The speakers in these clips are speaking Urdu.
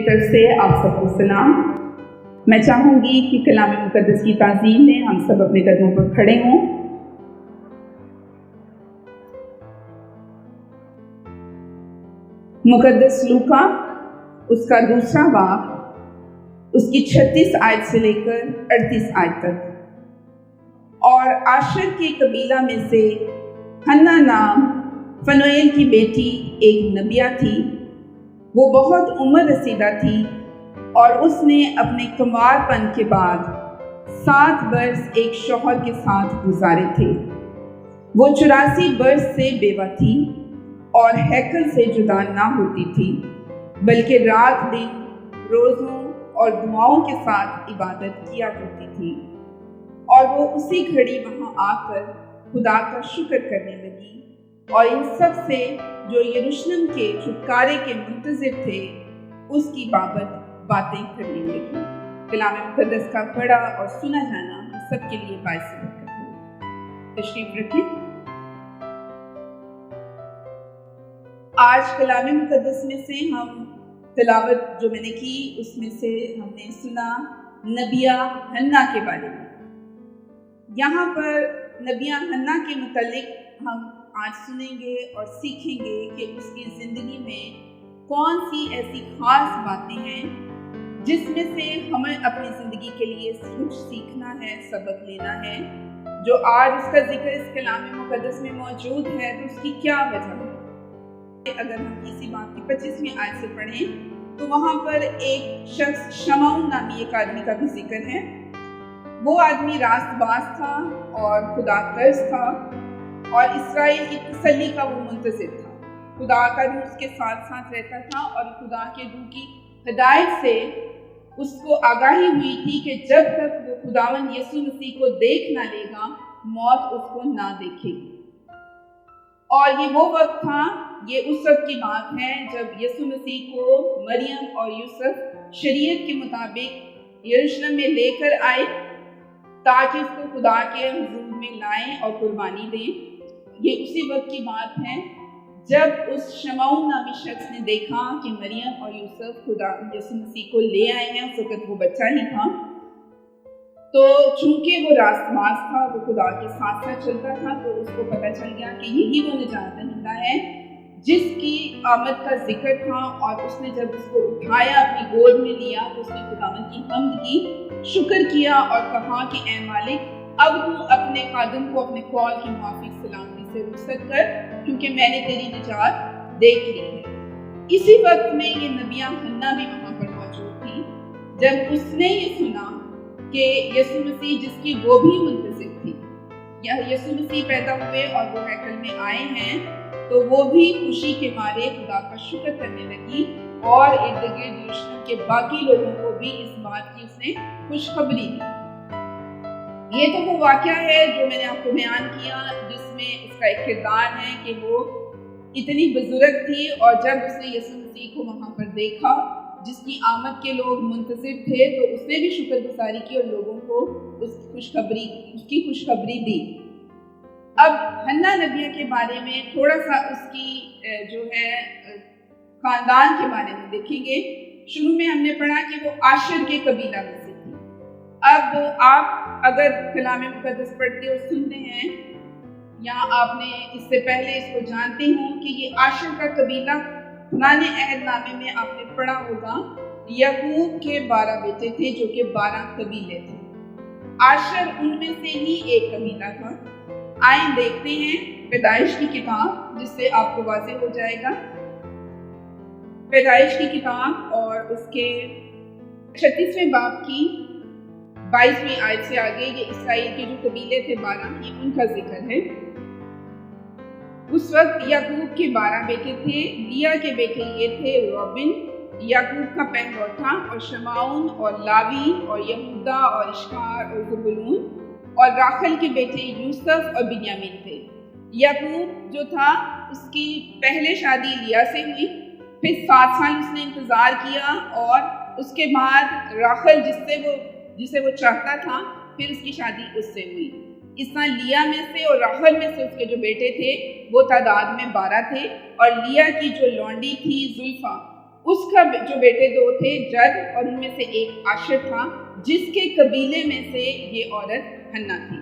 طرف سے آپ سب کو سلام۔ میں چاہوں گی کہ کلام مقدس کی تعظیم میں ہم سب اپنے قدموں پر کھڑے ہوں۔ مقدس لوکا اس کا دوسرا باب، اس کی 36 آیت سے لے کر 38 آیت تک۔ اور آشر کے قبیلہ میں سے ہنا نام فنویل کی بیٹی ایک نبیہ تھی۔ وہ بہت عمر رسیدہ تھی اور اس نے اپنے کنوار پن کے بعد 7 برس ایک شوہر کے ساتھ گزارے تھے۔ وہ 84 برس سے بیوہ تھی اور ہیکل سے جدا نہ ہوتی تھی، بلکہ رات دن روزوں اور دعاؤں کے ساتھ عبادت کیا کرتی تھی۔ اور وہ اسی گھڑی وہاں آ کر خدا کا شکر کرنے لگی اور ان سب سے جو یروشلم کے چھٹکارے کے منتظر تھے اس کی بابت باتیں کرنے لگی۔ کلام مقدس کا پڑھا اور سنا جانا ہم سب کے لیے باعث برکت ہو۔ تشریف رکھیں۔ آج کلام مقدس میں سے ہم تلاوت جو میں نے کی اس میں سے ہم نے سنا نبیہ ہنا کے بارے میں۔ یہاں پر نبیہ ہنا کے متعلق ہم آج سنیں گے اور سیکھیں گے کہ اس کی زندگی میں کون سی ایسی خاص باتیں ہیں جس میں سے ہمیں اپنی زندگی کے لیے کچھ سیکھنا ہے، سبق لینا ہے۔ جو آج اس کا ذکر اس کلام مقدس میں موجود ہے تو اس کی کیا وجہ ہے؟ اگر ہم اسی بات کی 25ویں آیت سے پڑھیں تو وہاں پر ایک شخص شمعون نامی ایک آدمی کا بھی ذکر ہے۔ وہ آدمی راست باز تھا اور خدا ترس تھا اور اسرائیل کی تسلی کا وہ منتظر تھا۔ خدا کا روح اس کے ساتھ ساتھ رہتا تھا اور خدا کے روح کی ہدایت سے اس کو آگاہی ہوئی تھی کہ جب تک وہ خداوند یسوع مسیح کو دیکھ نہ لے گا موت اس کو نہ دیکھے گی۔ اور یہ وہ وقت تھا، یہ اس وقت کی بات ہے جب یسوع مسیح کو مریم اور یوسف شریعت کے مطابق یروشلم میں لے کر آئے تاکہ اس کو خدا کے حضور میں لائیں اور قربانی دیں۔ یہ اسی وقت کی بات ہے جب اس شمعون نامی شخص نے دیکھا کہ مریم اور یوسف خدا یسوع مسیح کو لے آئے ہیں۔ اس وقت وہ بچہ ہی تھا، تو چونکہ وہ راست باز تھا، وہ خدا کے ساتھ ساتھ چلتا تھا، تو اس کو پتہ چل گیا کہ یہی وہ نجات دہندہ ہے جس کی آمد کا ذکر تھا۔ اور اس نے جب اس کو اٹھایا، اپنی گود میں لیا، تو اس نے خداوند کی حمد کی، شکر کیا اور کہا کہ اے مالک، اب تو اپنے خادم کو اپنے قول کی موافق سلامتی سے رخصت کر، کیونکہ میں نے تیری نجات دیکھ لی ہے۔ اسی وقت میں یہ نبیہ ہنا بھی وہاں پر موجود تھی۔ جب اس نے یہ سنا کہ یسوع مسیح جس کی وہ بھی منتظر تھی، یا یسوع مسیح پیدا ہوئے اور وہ ہیکل میں آئے ہیں، تو وہ بھی خوشی کے مارے خدا کا شکر کرنے لگی اور ارد گرد یروشلم کے باقی لوگوں کو بھی اس بات کی اس نے خوشخبری دی۔ یہ تو وہ واقعہ ہے جو میں نے آپ کو بیان کیا، جس میں اس کا ایک کردار ہے کہ وہ اتنی بزرگ تھی اور جب اس نے یسوع مسیح کو وہاں پر دیکھا جس کی آمد کے لوگ منتظر تھے، تو اس نے بھی شکر گزاری کی اور لوگوں کو اس کی خوشخبری دی۔ اب ہنا نبیہ کے بارے میں تھوڑا سا اس کی جو ہے خاندان کے بارے میں دیکھیں گے۔ شروع میں ہم نے پڑھا کہ وہ آشر کے قبیلہ میں سے تھی۔ اب آپ اگر کلام مقدس پڑھتے ہو، سنتے ہیں، یا آپ نے اس سے پہلے اس کو جانتے ہوں کہ یہ آشر کا قبیلہ پرانے عہد نامے میں آپ نے پڑھا ہوگا، یعقوب کے 12 بیٹے تھے جو کہ 12 قبیلے تھے۔ آشر ان میں سے ہی ایک قبیلہ تھا۔ آئیں دیکھتے ہیں پیدائش کی کتاب، جس سے آپ کو واضح ہو جائے گا۔ پیدائش کی کتاب اور اس کے 36ویں باب کی 22ویں آیت سے آگے یہ اسرائیل کے جو قبیلے تھے 12 کی، ان کا ذکر ہے۔ اس وقت یعقوب کے 12 بیٹے تھے۔ لیا کے بیٹے یہ تھے روبن، یعقوب کا پہلوٹا، اور شمعون اور لاوی اور یہودا اور اشکار اور زبولون، اور راخل کے بیٹے یوسف اور بنیامین تھے۔ یعقوب جو تھا اس کی پہلے شادی لیا سے ہوئی، پھر 7 سال اس نے انتظار کیا اور اس کے بعد راخل جسے وہ چاہتا تھا، پھر اس کی شادی اس سے ہوئی۔ اس طرح لیا میں سے اور راخل میں سے اس کے جو بیٹے تھے وہ تعداد میں 12 تھے، اور لیا کی جو لونڈی تھی زلفا، اس کا جو بیٹے دو تھے جد اور ان میں سے ایک عاشر تھا جس کے قبیلے میں سے یہ عورت حنا تھی۔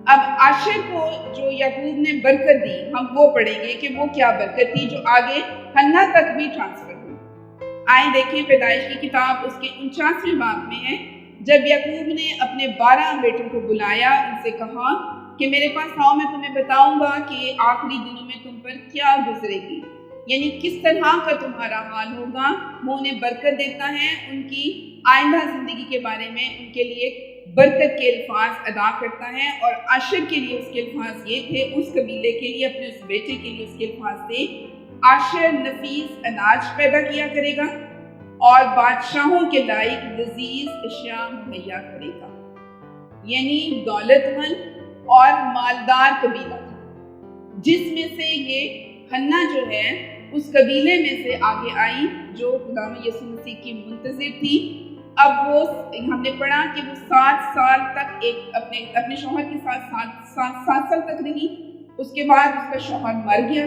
اب عاشر کو جو یعقوب نے برکت دی ہم وہ پڑھیں گے کہ وہ کیا برکت تھی جو آگے حنا تک بھی ٹرانسفر ہوئی۔ آئیں دیکھیں پیدائش کی کتاب اس کے 49ویں باب میں ہے، جب یعقوب نے اپنے 12 بیٹوں کو بلایا ان سے کہا کہ میرے پاس آؤ، میں تمہیں بتاؤں گا کہ آخری دنوں میں تم پر کیا گزرے گی، یعنی کس طرح کا تمہارا حال ہوگا۔ وہ انہیں برکت دیتا ہے، ان کی آئندہ زندگی کے بارے میں ان کے لیے برکت کے الفاظ ادا کرتا ہے، اور عاشر کے لیے اس کے الفاظ یہ تھے، اس قبیلے کے لیے اپنے اس بیٹے کے لیے اس کے الفاظ تھے، عاشر نفیس اناج پیدا کیا کرے گا اور بادشاہوں کے لائق لذیذ اشیاء مہیا کرے گا، یعنی دولت مند اور مالدار قبیلہ تھا، جس میں سے یہ حنا جو ہے اس قبیلے میں سے آگے آئی جو خدا یسوع مسیح کی منتظر تھی۔ اب وہ ہم نے پڑھا کہ وہ 7 سال تک اپنے شوہر کے ساتھ 7 سال تک رہی، اس کے بعد اس کا شوہر مر گیا،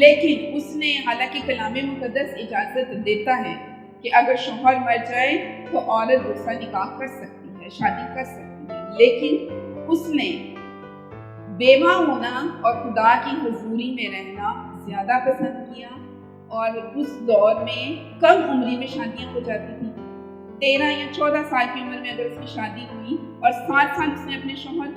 لیکن اس نے، حالانکہ کلام مقدس اجازت دیتا ہے کہ اگر شوہر مر جائے تو عورت دوسرا نکاح کر سکتی ہے، شادی کر سکتی ہے، لیکن اس نے بیوہ ہونا اور خدا کی حضوری میں رہنا زیادہ پسند کیا، اور اس دور میں کم عمری میں شادیاں ہو جاتی تھیں۔ 13 یا 14 سال کی عمر میں اگر اس کی شادی ہوئی اور 7 سال اس نے اپنے شوہر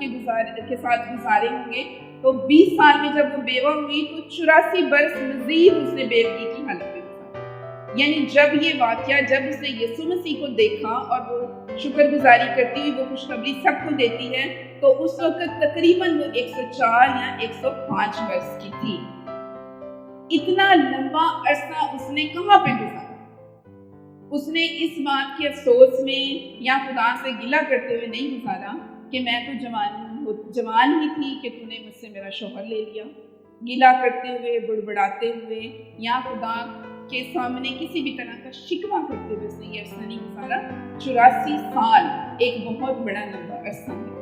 کے ساتھ گزارے ہوں گے، تو 20 سال میں جب وہ بیوہ ہوئی تو 84 برس مزید اس نے بیوگی کی حالت میں گزارے۔ یعنی جب یہ واقعہ، جب اس نے یسوع مسیح کو دیکھا اور وہ شکر گزاری کرتی ہوئی وہ خوشخبری سب کو دیتی ہے، تو اس وقت تقریباً وہ 104 یا 105 برس کی تھی۔ اتنا لمبا عرصہ اس نے کہاں پہ گزارا؟ اس نے اس بات کے افسوس میں یا خدا سے گلہ کرتے ہوئے نہیں گزارا کہ میں تو جوان ہی تھی کہ تو نے مجھ سے میرا شوہر لے لیا، گلہ کرتے ہوئے، بڑبڑاتے ہوئے یا خدا کے سامنے کسی بھی طرح کا شکوہ کرتے ہوئے اس نے یہ عرصہ نہیں گزارا۔ 84 سال ایک بہت بڑا لمبا عرصہ ہے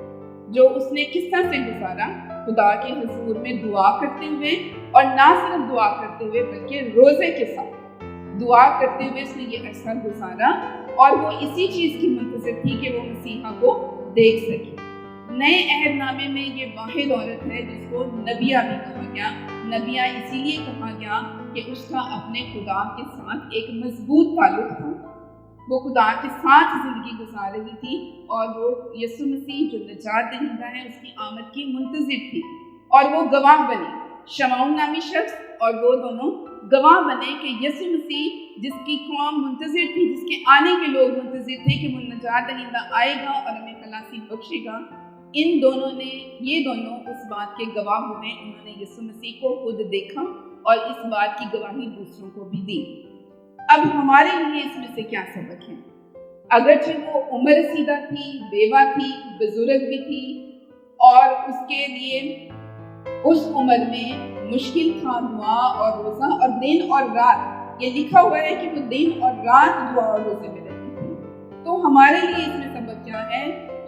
جو اس نے کس طرح سے گزارا؟ خدا کے حضور میں دعا کرتے ہوئے، اور نہ صرف دعا کرتے ہوئے بلکہ روزے کے ساتھ دعا کرتے ہوئے اس نے یہ عرصہ گزارا، اور وہ اسی چیز کی منتظر تھی کہ وہ مسیحا کو دیکھ سکے۔ نئے عہد نامے میں یہ واحد عورت ہے جس کو نبیہ بھی کہا گیا۔ نبیہ اسی لیے کہا گیا کہ اس کا اپنے خدا کے ساتھ ایک مضبوط تعلق تھا، وہ خدا کے ساتھ زندگی گزار رہی تھی، اور وہ یسوع مسیح جو نجات دہندہ ہے اس کی آمد کی منتظر تھی، اور وہ گواہ بنی، شمعون نامی شخص اور وہ دونوں گواہ بنے کہ یسوع مسیح جس کی قوم منتظر تھی، جس کے آنے کے لوگ منتظر تھے کہ وہ نجات دہندہ آئے گا اور ہمیں خلاصی بخشے گا، یہ دونوں اس بات کے گواہ ہوئے۔ انہوں نے یسوع مسیح کو خود دیکھا اور اس بات کی گواہی دوسروں کو بھی دی۔ اب ہمارے لیے اس میں سے کیا سبق ہے؟ اگرچہ وہ عمر رسیدہ تھی، بیوہ تھی، بزرگ بھی تھی، اور اس کے لیے اس عمر میں مشکل تھا دعا اور روزہ اور دن اور رات، یہ لکھا ہوا ہے کہ وہ دن اور رات دعا اور روزے میں رہتی تھی۔ تو ہمارے لیے اس میں سبق کیا ہے؟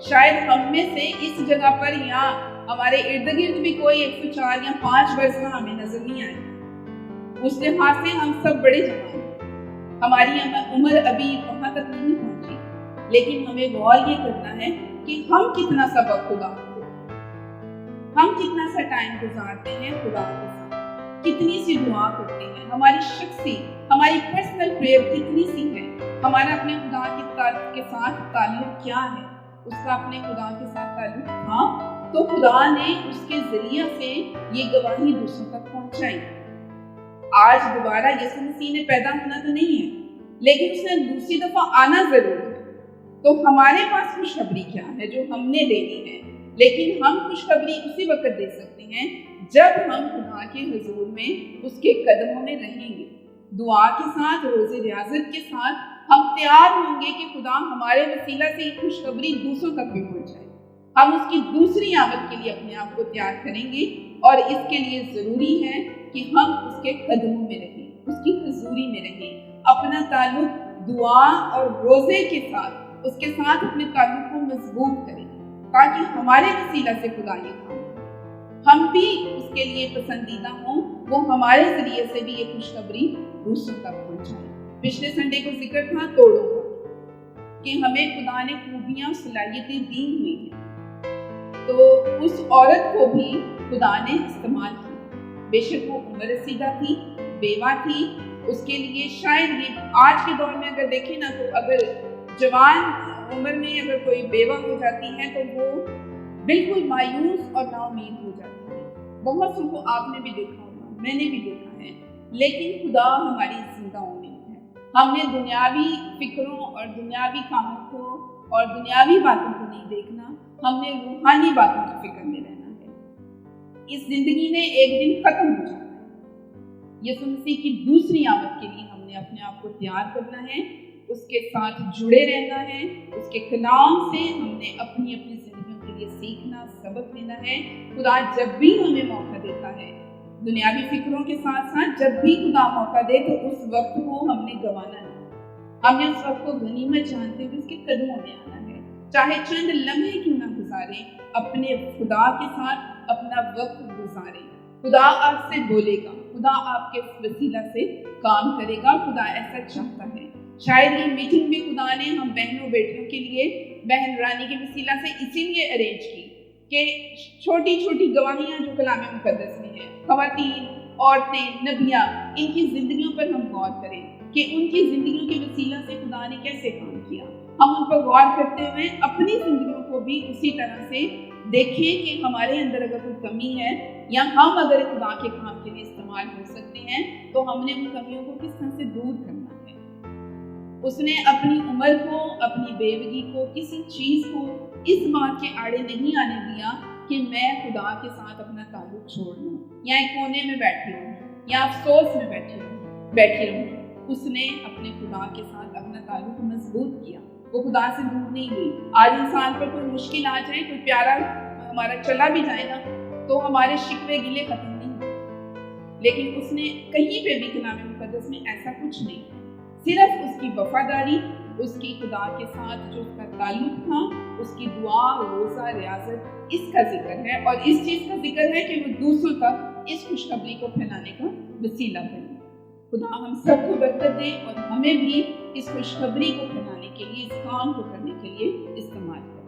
شاید ہم میں سے اس جگہ پر یا ہمارے ارد گرد بھی کوئی 104 یا 5 برس کا ہمیں نظر نہیں آئے۔ اس لحاظ سے ہم سب بڑے جوان ہیں، ہماری عمر ابھی وہاں تک نہیں پہنچی، لیکن ہمیں غور یہ کرنا ہے کہ ہم کتنا سبق خدا کو دیتے ہیں، ہم کتنا سا ٹائم گزارتے ہیں خدا کے ساتھ، کتنی سی دعا کرتے ہیں، ہماری شخصی، ہماری پرسنل پریئر کتنی سی ہے، ہمارا اپنے خدا کے ساتھ تعلق کیا ہے، اس کا اپنے خدا کے ساتھ تعلق تھا تو خدا نے اس کے ذریعہ سے یہ گواہی دوسروں تک پہنچائی۔ آج دوبارہ یسوع مسیح نے پیدا ہونا تو نہیں ہے، لیکن اس نے دوسری دفعہ آنا ضرور ہے، تو ہمارے پاس خوشخبری کیا ہے جو ہم نے دینی ہے؟ لیکن ہم خوشخبری اسی وقت دے سکتے ہیں جب ہم خدا کے حضور میں اس کے قدموں میں رہیں گے، دعا کے ساتھ، روزے ریاضت کے ساتھ ہم تیار ہوں گے کہ خدا ہمارے وسیلہ سے یہ خوشخبری دوسروں تک بھی پہنچائے۔ ہم اس کی دوسری آمد کے لیے اپنے آپ کو تیار کریں گے، اور اس کے لیے ضروری ہے کہ ہم اس کے قدموں میں رہیں، اس کی حضوری میں رہیں، اپنا تعلق دعا اور روزے کے ساتھ اس کے ساتھ اپنے تعلق کو مضبوط کریں، تاکہ ہمارے وسیلہ سے خدا یہ کام ہم بھی اس کے لیے پسندیدہ ہوں، وہ ہمارے ذریعے سے بھی یہ خوشخبری دوسروں تک پہنچائے۔ پچھلے سنڈے کو ذکر تھا توڑوں کا، کہ ہمیں خدا نے خوبیاں صلاحیتیں دی ہوئی ہیں، تو اس عورت کو بھی خدا نے استعمال کیا۔ بے شک وہ عمر رسیدہ تھی، بیوہ تھی، اس کے لیے شاید یہ آج کے دور میں اگر دیکھیں نا تو اگر جوان عمر میں اگر کوئی بیوہ ہو جاتی ہے تو وہ بالکل مایوس اور نا امید ہو جاتی ہے۔ بہت سو کو آپ نے بھی دیکھا ہوگا، میں نے بھی دیکھا ہے، لیکن خدا ہماری زندہ امید ہے۔ ہم نے دنیاوی فکروں اور دنیاوی کاموں کو اور دنیاوی باتوں کو نہیں دیکھنا، ہم نے روحانی باتوں کی فکر میں رہنا ہے۔ اس زندگی نے ایک دن ختم ہو جانا ہے۔ یسوع مسیح کی دوسری آمد کے لیے ہم نے اپنے آپ کو تیار کرنا ہے، اس کے ساتھ جڑے رہنا ہے، اس کے کلام سے ہم نے اپنی زندگیوں کے لیے سیکھنا، سبق لینا ہے۔ خدا جب بھی ہمیں موقع دیتا ہے، دنیاوی فکروں کے ساتھ ساتھ جب بھی خدا موقع دے تو اس وقت کو ہم نے گنوانا ہے، ہم نے اس وقت کو غنیمت جانتے ہوئے اس کے قدموں میں آنا ہے، چاہے چند لمحے کیوں نہ گزارے، اپنے خدا کے ساتھ اپنا وقت گزارے۔ خدا آپ سے بولے گا، خدا آپ کے وسیلہ سے کام کرے گا، خدا ایسا چاہتا ہے۔ شاید یہ میٹنگ بھی خدا نے ہم بہنوں بیٹیوں کے لیے بہن رانی کے وسیلہ سے اسی لیے ارینج کی کہ چھوٹی چھوٹی گواہیاں جو کلام مقدس میں ہیں، خواتین، عورتیں، نبیاں، ان کی زندگیوں پر ہم غور کریں کہ ان کی زندگیوں کے وسیلہ سے خدا نے کیسے کام کیا۔ ہم ان پر غور کرتے ہوئے اپنی زندگیوں کو بھی اسی طرح سے دیکھیں کہ ہمارے اندر اگر کوئی کمی ہے یا ہم اگر خدا کے کام کے لیے استعمال ہو سکتے ہیں تو ہم نے ان کمیوں کو کس طرح سے دور کرنا ہے۔ اس نے اپنی عمر کو، اپنی بیوگی کو، کسی چیز کو اس بات کے آڑے نہیں آنے دیا کہ میں خدا کے ساتھ اپنا تعلق چھوڑ دوں یا ایک کونے میں بیٹھی رہوں یا افسوس میں بیٹھی رہوں۔ اس نے اپنے خدا کے ساتھ اپنا تعلق مضبوط کیا، وہ خدا سے دور نہیں ہوئی۔ آج انسان پر کوئی مشکل آ جائے، کوئی پیارا ہمارا چلا بھی جائے نا تو ہمارے شکوے گلے ختم نہیں ہوتے، لیکن اس نے کہیں پہ بھی کلام مقدس میں ایسا کچھ نہیں، صرف اس کی وفاداری، اس کی خدا کے ساتھ جو اس کا تعلق تھا، اس کی دعا، روزہ، ریاضت، اس کا ذکر ہے اور اس چیز کا ذکر ہے کہ وہ دوسروں تک اس خوشخبری کو پھیلانے کا وسیلہ بنے۔ خدا ہم سب کو برکت دے اور ہمیں بھی اس خوشخبری کو پھیلانے کے لیے، اس کام کو کرنے کے لیے استعمال کرے۔